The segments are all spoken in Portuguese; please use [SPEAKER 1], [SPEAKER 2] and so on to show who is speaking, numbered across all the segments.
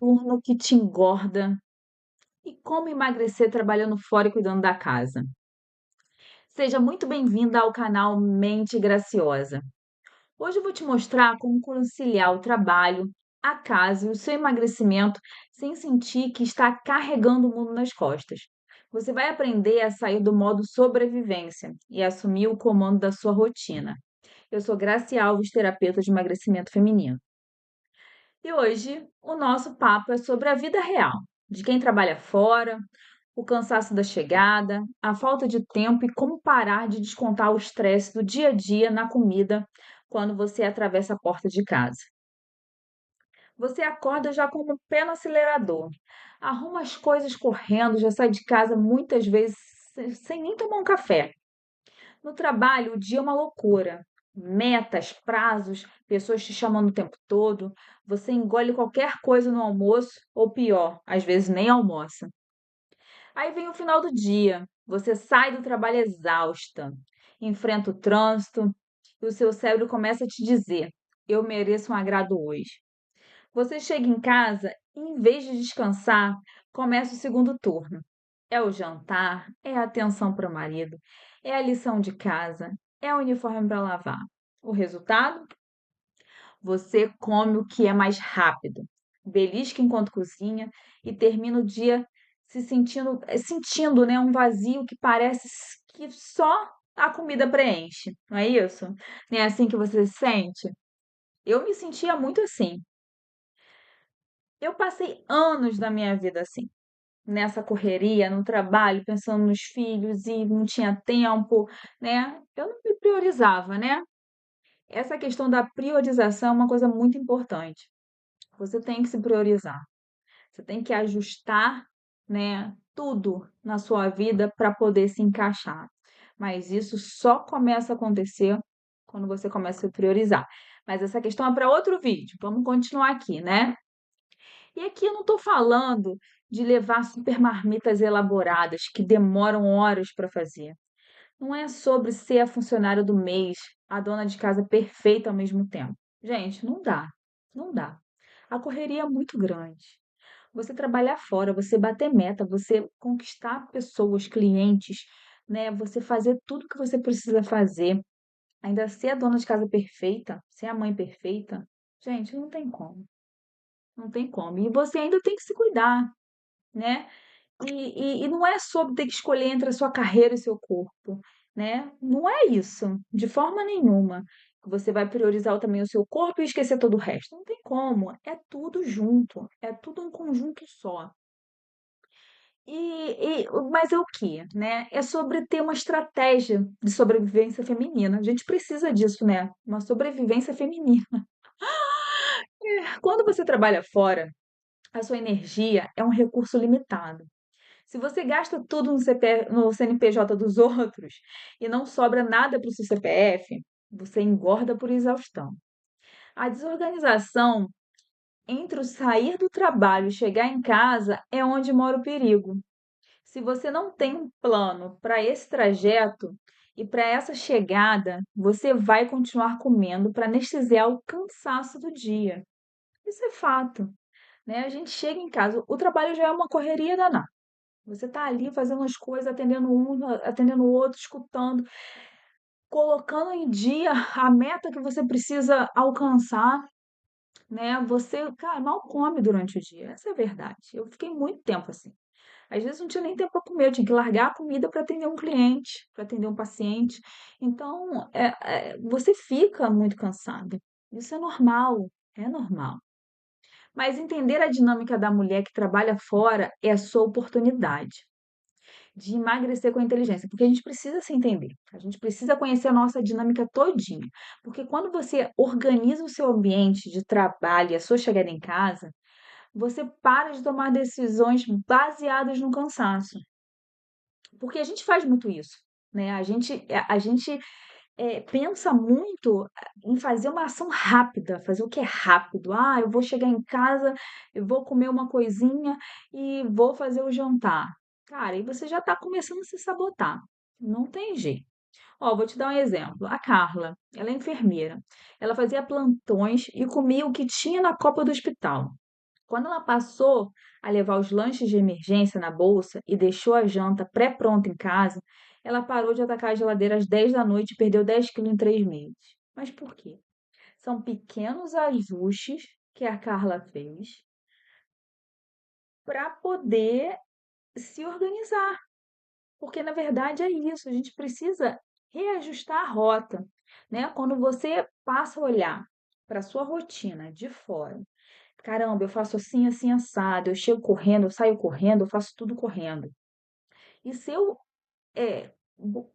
[SPEAKER 1] turno que te engorda e como emagrecer trabalhando fora e cuidando da casa. Seja muito bem-vinda ao canal Mente Graciosa. Hoje eu vou te mostrar como conciliar o trabalho, a casa e o seu emagrecimento sem sentir que está carregando o mundo nas costas. Você vai aprender a sair do modo sobrevivência e assumir o comando da sua rotina. Eu sou Graci Alves, terapeuta de emagrecimento feminino. E hoje o nosso papo é sobre a vida real, de quem trabalha fora, o cansaço da chegada, a falta de tempo e como parar de descontar o estresse do dia a dia na comida quando você atravessa a porta de casa. Você acorda já com o pé no acelerador, arruma as coisas correndo, já sai de casa muitas vezes sem nem tomar um café. No trabalho, o dia é uma loucura. Metas, prazos, pessoas te chamando o tempo todo. Você engole qualquer coisa no almoço, ou pior, às vezes nem almoça. Aí vem o final do dia. Você sai do trabalho exausta, enfrenta o trânsito e o seu cérebro começa a te dizer: eu mereço um agrado hoje. Você chega em casa e, em vez de descansar, começa o segundo turno. É o jantar, é a atenção para o marido, é a lição de casa, é o uniforme para lavar. O resultado? Você come o que é mais rápido, belisca enquanto cozinha e termina o dia se sentindo, né, um vazio que parece que só a comida preenche, não é isso? Não é assim que você se sente? Eu me sentia muito assim. Eu passei anos da minha vida assim, nessa correria, no trabalho, pensando nos filhos e não tinha tempo, né? Eu não me priorizava, né? Essa questão da priorização é uma coisa muito importante. Você tem que se priorizar. Você tem que ajustar, né, tudo na sua vida para poder se encaixar. Mas isso só começa a acontecer quando você começa a se priorizar. Mas essa questão é para outro vídeo. Vamos continuar aqui, né? E aqui eu não estou falando de levar super marmitas elaboradas que demoram horas para fazer. Não é sobre ser a funcionária do mês, a dona de casa perfeita ao mesmo tempo. Gente, não dá. Não dá. A correria é muito grande. Você trabalhar fora, você bater meta, você conquistar pessoas, clientes, né? Você fazer tudo que você precisa fazer, ainda ser a dona de casa perfeita, ser a mãe perfeita. Gente, não tem como. Não tem como. E você ainda tem que se cuidar, né? E não é sobre ter que escolher entre a sua carreira e seu corpo, né? Não é isso, de forma nenhuma. Que você vai priorizar também o seu corpo e esquecer todo o resto. Não tem como. É tudo junto. É tudo um conjunto só. Mas é o quê, né? É sobre ter uma estratégia de sobrevivência feminina. A gente precisa disso, né? Uma sobrevivência feminina. Quando você trabalha fora, a sua energia é um recurso limitado. Se você gasta tudo no CNPJ dos outros e não sobra nada para o seu CPF, você engorda por exaustão. A desorganização entre o sair do trabalho e chegar em casa é onde mora o perigo. Se você não tem um plano para esse trajeto e para essa chegada, você vai continuar comendo para anestesiar o cansaço do dia. Isso é fato, né? A gente chega em casa, o trabalho já é uma correria danada. Você está ali fazendo as coisas, atendendo um, atendendo o outro, escutando, colocando em dia a meta que você precisa alcançar, né? Você, cara, mal come durante o dia. Essa é a verdade. Eu fiquei muito tempo assim. Às vezes não tinha nem tempo para comer, eu tinha que largar a comida para atender um cliente, para atender um paciente. Então, você fica muito cansado. Isso é normal. Mas entender a dinâmica da mulher que trabalha fora é a sua oportunidade de emagrecer com inteligência, porque a gente precisa se entender, a gente precisa conhecer a nossa dinâmica todinha, porque quando você organiza o seu ambiente de trabalho e a sua chegada em casa, você para de tomar decisões baseadas no cansaço, porque a gente faz muito isso, né? A gente pensa muito em fazer uma ação rápida, fazer o que é rápido. Ah, eu vou chegar em casa, eu vou comer uma coisinha e vou fazer o jantar. Cara, e você já está começando a se sabotar. Não tem jeito. Ó, vou te dar um exemplo. A Carla, ela é enfermeira. Ela fazia plantões e comia o que tinha na copa do hospital. Quando ela passou a levar os lanches de emergência na bolsa e deixou a janta pré-pronta em casa, ela parou de atacar a geladeira às 10 da noite e perdeu 10 quilos em 3 meses. Mas por quê? São pequenos ajustes que a Carla fez para poder se organizar. Porque na verdade é isso, a gente precisa reajustar a rota, né? Quando você passa a olhar para a sua rotina de fora, caramba, eu faço assim, assim, assado, eu chego correndo, eu saio correndo, eu faço tudo correndo. E se eu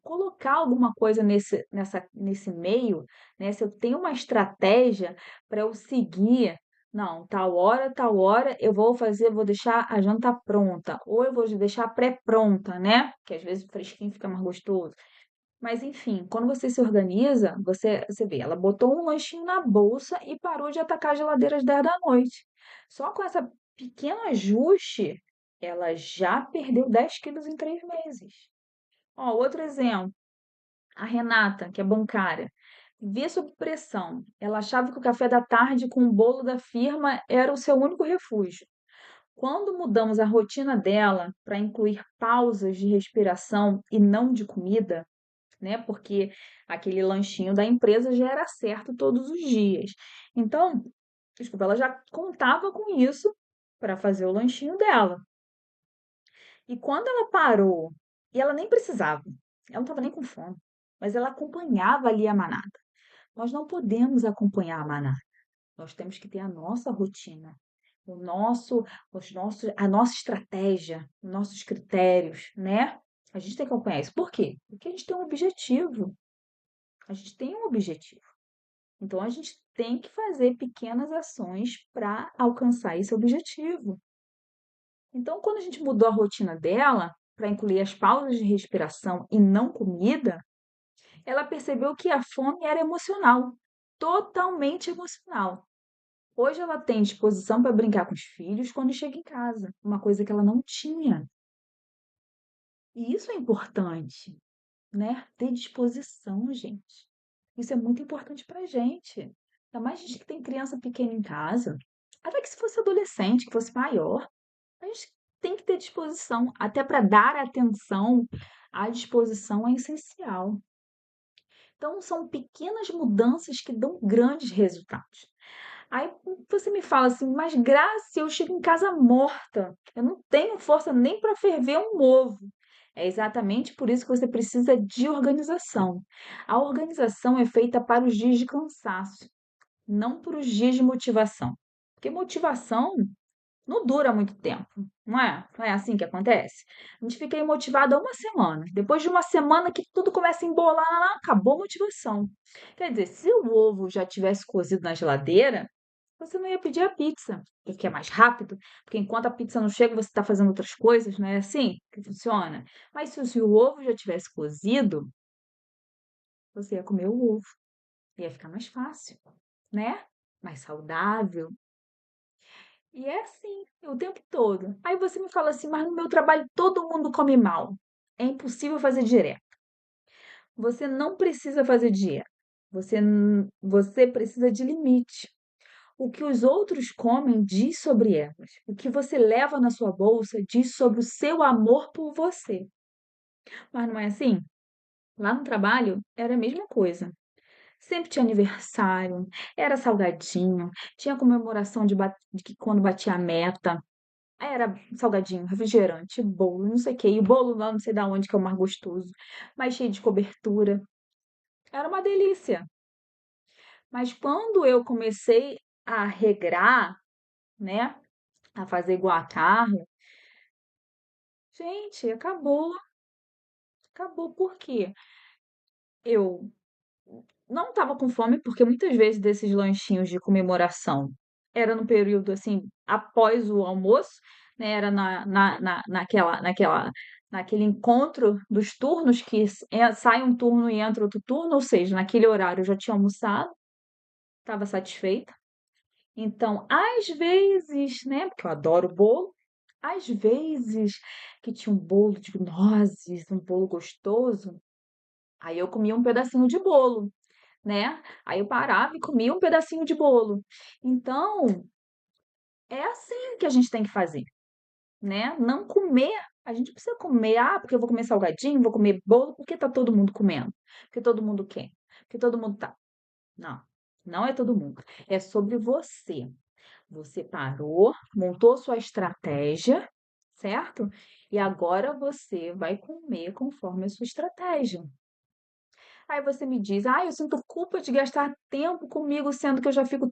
[SPEAKER 1] colocar alguma coisa nesse meio, né? Se eu tenho uma estratégia para eu seguir, não, tal hora eu vou fazer, vou deixar a janta pronta, ou eu vou deixar pré-pronta, né? Que às vezes o fresquinho fica mais gostoso. Mas enfim, quando você se organiza, você vê, ela botou um lanchinho na bolsa e parou de atacar a geladeira às 10 da noite. Só com essa pequeno ajuste, ela já perdeu 10 quilos em 3 meses. Ó, outro exemplo, a Renata, que é bancária, vivia sob pressão. Ela achava que o café da tarde com o bolo da firma era o seu único refúgio. Quando mudamos a rotina dela para incluir pausas de respiração e não de comida, né? Porque aquele lanchinho da empresa já era certo todos os dias. Então, desculpa, ela já contava com isso para fazer o lanchinho dela. E quando ela parou, e ela nem precisava, ela não estava nem com fome, mas ela acompanhava ali a manada. Nós não podemos acompanhar a manada. Nós temos que ter a nossa rotina, a nossa estratégia, nossos critérios, né? A gente tem que acompanhar isso. Por quê? Porque a gente tem um objetivo. A gente tem um objetivo. Então a gente tem que fazer pequenas ações para alcançar esse objetivo. Então, quando a gente mudou a rotina dela para incluir as pausas de respiração e não comida, ela percebeu que a fome era emocional, totalmente emocional. Hoje ela tem disposição para brincar com os filhos quando chega em casa, uma coisa que ela não tinha. E isso é importante, né? Ter disposição, gente. Isso é muito importante pra gente. Ainda mais gente que tem criança pequena em casa. Até que se fosse adolescente, que fosse maior, a gente tem que ter disposição. Até para dar atenção, a disposição é essencial. Então, são pequenas mudanças que dão grandes resultados. Aí você me fala assim, mas Grace, eu chego em casa morta. Eu não tenho força nem para ferver um ovo. É exatamente por isso que você precisa de organização. A organização é feita para os dias de cansaço, não para os dias de motivação. Porque motivação não dura muito tempo, não é? Não é assim que acontece? A gente fica imotivado uma semana. Depois de uma semana que tudo começa a embolar, acabou a motivação. Quer dizer, se o ovo já tivesse cozido na geladeira, você não ia pedir a pizza, porque é mais rápido, porque enquanto a pizza não chega, você está fazendo outras coisas, não é assim que funciona? Mas se o ovo já tivesse cozido, você ia comer o ovo, ia ficar mais fácil, né? Mais saudável. E é assim, o tempo todo. Aí você me fala assim, mas no meu trabalho todo mundo come mal. É impossível fazer direto. Você não precisa fazer dieta. Você precisa de limite. O que os outros comem diz sobre elas. O que você leva na sua bolsa diz sobre o seu amor por você. Mas não é assim? Lá no trabalho era a mesma coisa. Sempre tinha aniversário, era salgadinho, tinha comemoração de que quando batia a meta. Era salgadinho, refrigerante, bolo, não sei o quê. E o bolo lá não sei da onde que é o mais gostoso, mas cheio de cobertura. Era uma delícia. Mas quando eu comecei a regrar, né, a fazer igual a Carla, gente, acabou. Acabou por quê? Eu não estava com fome, porque muitas vezes desses lanchinhos de comemoração era no período assim, após o almoço, né? Era naquele encontro dos turnos, que sai um turno e entra outro turno, ou seja, naquele horário eu já tinha almoçado, estava satisfeita. Então, às vezes, né? Porque eu adoro bolo, às vezes que tinha um bolo de nozes, um bolo gostoso, aí eu comia um pedacinho de bolo, né? Aí eu parava e comia um pedacinho de bolo. Então, É assim que a gente tem que fazer, né? Não comer, a gente precisa comer, porque eu vou comer salgadinho, vou comer bolo, porque tá todo mundo comendo, porque todo mundo quer, porque todo mundo tá. Não, não é todo mundo. É sobre você. Você parou, montou sua estratégia, certo? E agora você vai comer conforme a sua estratégia. Aí você me diz: eu sinto culpa de gastar tempo comigo, sendo que eu já fico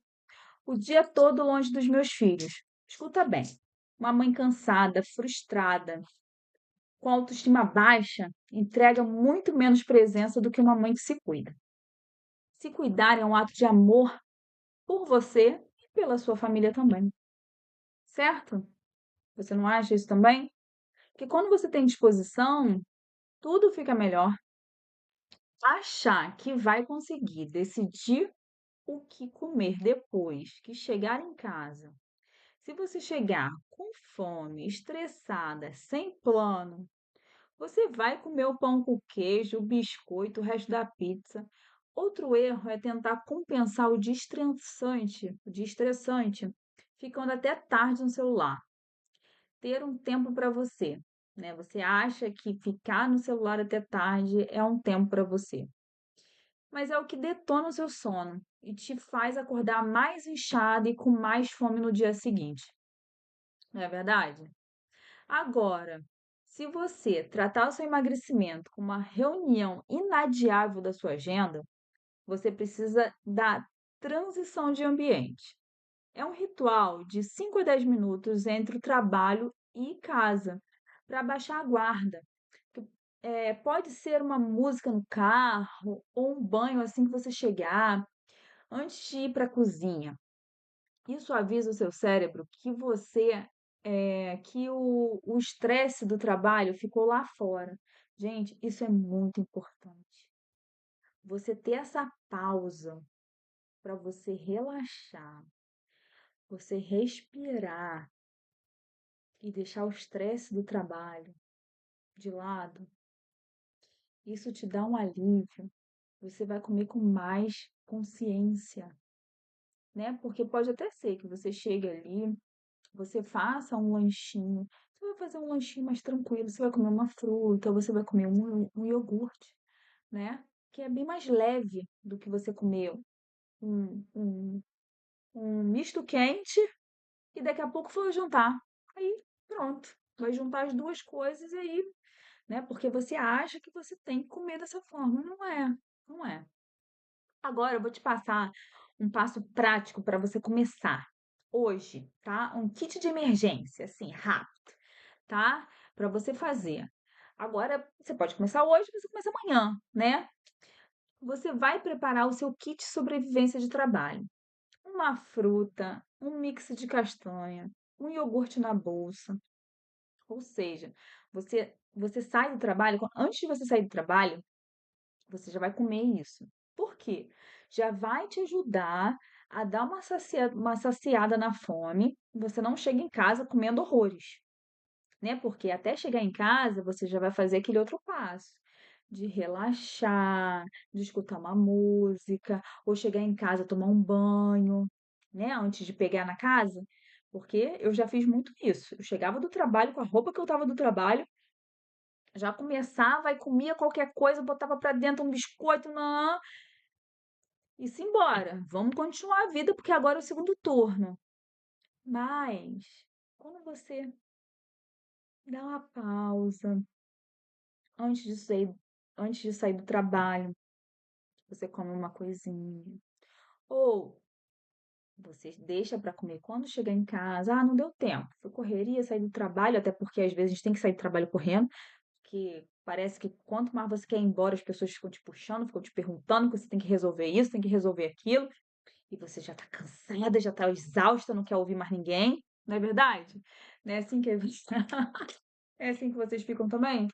[SPEAKER 1] o dia todo longe dos meus filhos. Escuta bem, uma mãe cansada, frustrada, com autoestima baixa, entrega muito menos presença do que uma mãe que se cuida. Se cuidar é um ato de amor por você e pela sua família também, certo? Você não acha isso também? Porque quando você tem disposição, tudo fica melhor. Achar que vai conseguir decidir o que comer depois que chegar em casa. Se você chegar com fome, estressada, sem plano, você vai comer o pão com queijo, o biscoito, o resto da pizza. Outro erro é tentar compensar o dia estressante, ficando até tarde no celular. Ter um tempo para você, né? Você acha que ficar no celular até tarde é um tempo para você, mas é o que detona o seu sono e te faz acordar mais inchado e com mais fome no dia seguinte, não é verdade? Agora, se você tratar o seu emagrecimento como uma reunião inadiável da sua agenda, você precisa da transição de ambiente. É um ritual de 5 a 10 minutos entre o trabalho e casa, para baixar a guarda. Pode ser uma música no carro ou um banho assim que você chegar, antes de ir para a cozinha. Isso avisa o seu cérebro que que o estresse do trabalho ficou lá fora. Gente, isso é muito importante. Você ter essa pausa para você relaxar, você respirar e deixar o estresse do trabalho de lado, isso te dá um alívio. Você vai comer com mais consciência, né? Porque pode até ser que você chegue ali, você faça um lanchinho. Você vai fazer um lanchinho mais tranquilo. Você vai comer uma fruta, você vai comer um iogurte, né? Que é bem mais leve do que você comer um, um, um misto quente e daqui a pouco for jantar. Aí, pronto. Vai juntar as duas coisas e aí, né? Porque você acha que você tem que comer dessa forma. Não é, não é. Agora eu vou te passar um passo prático para você começar hoje, tá? Um kit de emergência, assim, rápido, tá? Para você fazer. Agora, você pode começar hoje, você começa amanhã, né? Você vai preparar o seu kit sobrevivência de trabalho. Uma fruta, um mix de castanha, um iogurte na bolsa. Ou seja, você sai do trabalho, antes de você sair do trabalho, você já vai comer isso. Por quê? Já vai te ajudar a dar uma saciada na fome. Você não chega em casa comendo horrores, né? Porque até chegar em casa, você já vai fazer aquele outro passo de relaxar, de escutar uma música, ou chegar em casa, tomar um banho, né? Antes de pegar na casa. Porque eu já fiz muito isso. Eu chegava do trabalho com a roupa que eu tava do trabalho, já começava e comia qualquer coisa, botava pra dentro um biscoito, não, e se embora. Vamos continuar a vida porque agora é o segundo turno. Mas quando você dá uma pausa antes de sair, antes de sair do trabalho, você come uma coisinha. Ou você deixa para comer quando chegar em casa. Não deu tempo. Foi correria, sair do trabalho, até porque às vezes a gente tem que sair do trabalho correndo, que parece que quanto mais você quer ir embora, as pessoas ficam te puxando, ficam te perguntando que você tem que resolver isso, tem que resolver aquilo, e você já tá cansada, já tá exausta, não quer ouvir mais ninguém, não é verdade? Não é assim que é assim que vocês ficam também?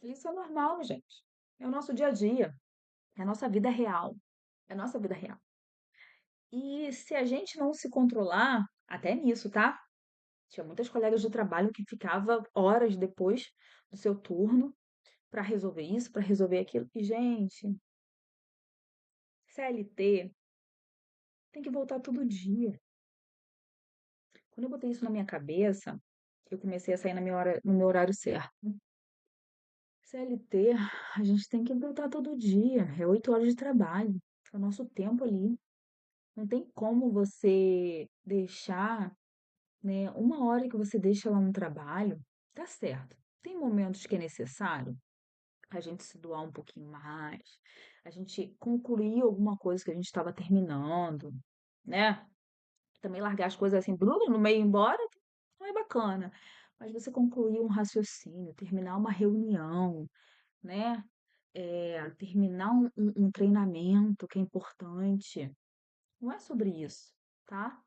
[SPEAKER 1] Isso é normal, gente. É o nosso dia a dia, é a nossa vida real, é a nossa vida real. E se a gente não se controlar, até nisso, tá? Tinha muitas colegas de trabalho que ficava horas depois do seu turno para resolver isso, para resolver aquilo. E, gente, CLT Tem que voltar todo dia. Quando eu botei isso na minha cabeça, eu comecei a sair no meu horário certo. CLT, a gente tem que voltar todo dia. É 8 horas de trabalho. É o nosso tempo ali. Não tem como você deixar, né? Uma hora que você deixa lá no trabalho, tá certo. Tem momentos que é necessário a gente se doar um pouquinho mais, a gente concluir alguma coisa que a gente estava terminando, né? Também largar as coisas assim, no meio e ir embora, não é bacana. Mas você concluir um raciocínio, terminar uma reunião, né? Terminar um treinamento que é importante. Não é sobre isso, tá?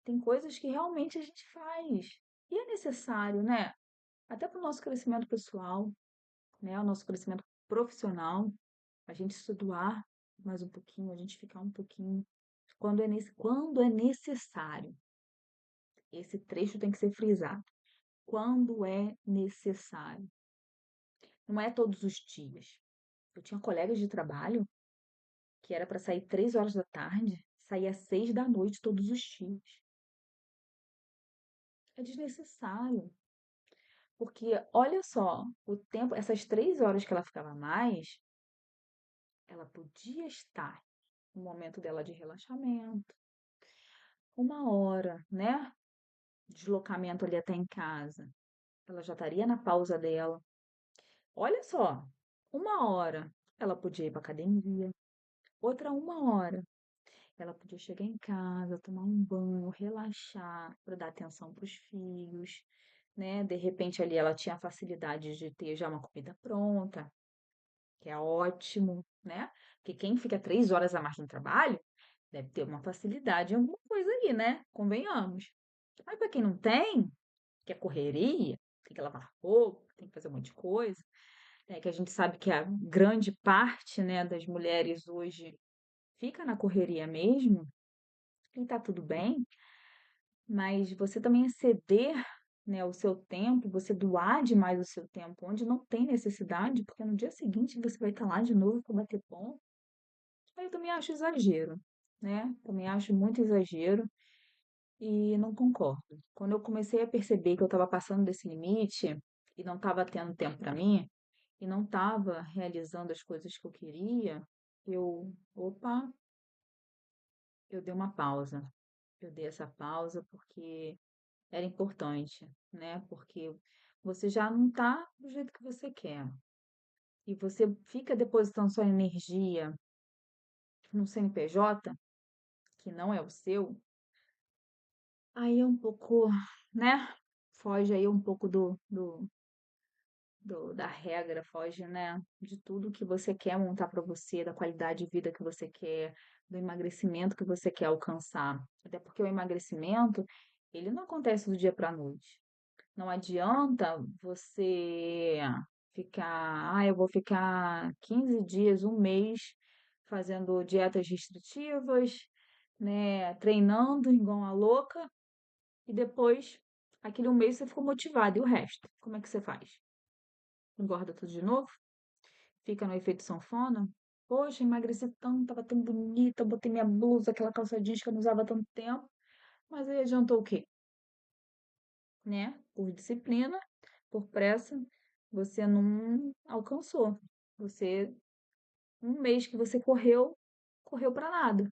[SPEAKER 1] Tem coisas que realmente a gente faz. E é necessário, né? Até para o nosso crescimento pessoal, né? O nosso crescimento profissional, a gente se doar mais um pouquinho, a gente ficar um pouquinho. Quando é necessário. Esse trecho tem que ser frisado. Quando é necessário. Não é todos os dias. Eu tinha colegas de trabalho que era para sair 3 horas da tarde, saía às 6 da noite todos os dias. É desnecessário. Porque, olha só, o tempo, essas 3 horas que ela ficava a mais, ela podia estar no momento dela de relaxamento, 1 hora, né? Deslocamento ali até em casa. Ela já estaria na pausa dela. Olha só, 1 hora ela podia ir para academia, outra 1 hora ela podia chegar em casa, tomar um banho, relaxar, para dar atenção para os filhos, né? De repente ali ela tinha a facilidade de ter já uma comida pronta, que é ótimo, né? Porque quem fica 3 horas a mais no trabalho deve ter uma facilidade em alguma coisa ali, né? Convenhamos. Mas para quem não tem, que é correria, tem que lavar roupa, tem que fazer um monte de coisa, né? Que a gente sabe que a grande parte, né, das mulheres hoje fica na correria mesmo, e tá tudo bem, mas você também exceder, né, o seu tempo, você doar demais o seu tempo onde não tem necessidade, porque no dia seguinte você vai estar lá de novo para bater ponto. Aí eu também acho exagero, né? Também acho muito exagero e não concordo. Quando eu comecei a perceber que eu estava passando desse limite e não estava tendo tempo para mim, e não estava realizando as coisas que eu queria, opa, eu dei uma pausa. Eu dei essa pausa porque era importante, né? Porque você já não tá do jeito que você quer. E você fica depositando sua energia num CNPJ, que não é o seu, aí é um pouco, né? Foge aí um pouco da regra, foge, né? De tudo que você quer montar para você, da qualidade de vida que você quer, do emagrecimento que você quer alcançar. Até porque o emagrecimento, ele não acontece do dia para a noite. Não adianta você ficar, eu vou ficar 15 dias, um mês fazendo dietas restritivas, né, treinando igual uma louca, e depois, aquele um mês você ficou motivado, e o resto, como é que você faz? Engorda tudo de novo? Fica no efeito sanfona? Poxa, emagreci tanto, tava tão bonita, botei minha blusa, aquela calça jeans que eu não usava há tanto tempo, mas aí adiantou o quê? Né? Por disciplina, por pressa, você não alcançou. Você, um mês que você correu, correu para nada.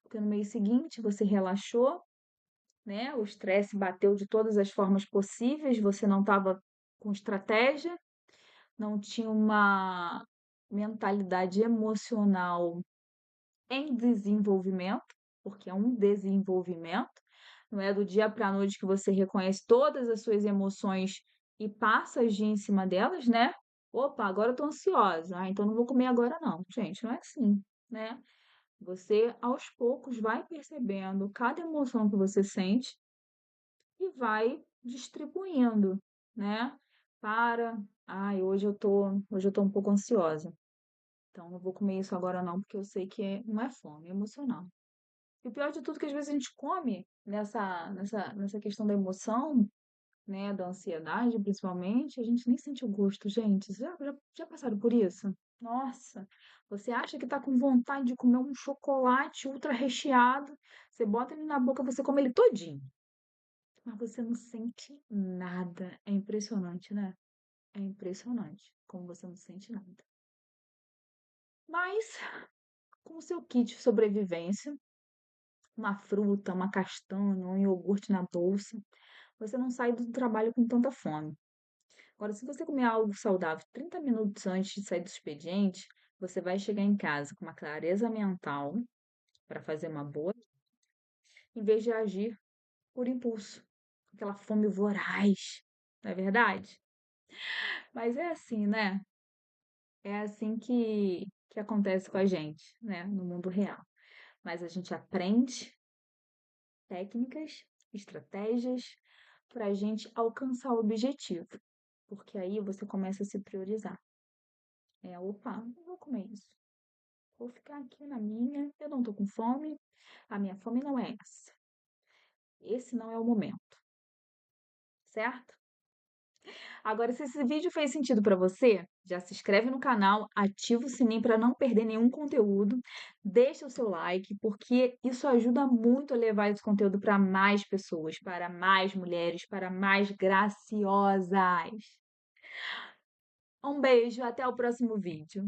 [SPEAKER 1] Porque no mês seguinte você relaxou, né? O estresse bateu de todas as formas possíveis, você não estava com estratégia, não tinha uma mentalidade emocional em desenvolvimento, porque é um desenvolvimento, não é do dia para a noite que você reconhece todas as suas emoções e passa a agir em cima delas, né? Opa, agora eu tô ansiosa, então não vou comer agora não. Gente, não é assim, né? Você aos poucos vai percebendo cada emoção que você sente e vai distribuindo, né? Hoje eu tô um pouco ansiosa. Então não vou comer isso agora não, porque eu sei que não é fome, é emocional. E o pior de tudo é que às vezes a gente come nessa questão da emoção, né, da ansiedade principalmente, a gente nem sente o gosto, gente. Já passaram por isso? Nossa, você acha que tá com vontade de comer um chocolate ultra recheado, você bota ele na boca, você come ele todinho, mas você não sente nada. É impressionante, né? É impressionante como você não sente nada. Mas com o seu kit de sobrevivência, uma fruta, uma castanha, um iogurte na bolsa, você não sai do trabalho com tanta fome. Agora, se você comer algo saudável 30 minutos antes de sair do expediente, você vai chegar em casa com uma clareza mental para fazer uma boa, em vez de agir por impulso, aquela fome voraz, não é verdade? Mas é assim, né? É assim que acontece com a gente, né? No mundo real. Mas a gente aprende técnicas, estratégias para a gente alcançar o objetivo, porque aí você começa a se priorizar. Opa, não vou comer isso. Vou ficar aqui na minha, eu não tô com fome, a minha fome não é essa. Esse não é o momento, certo? Agora, se esse vídeo fez sentido para você, já se inscreve no canal, ativa o sininho para não perder nenhum conteúdo, deixa o seu like, porque isso ajuda muito a levar esse conteúdo para mais pessoas, para mais mulheres, para mais graciosas. Um beijo, até o próximo vídeo.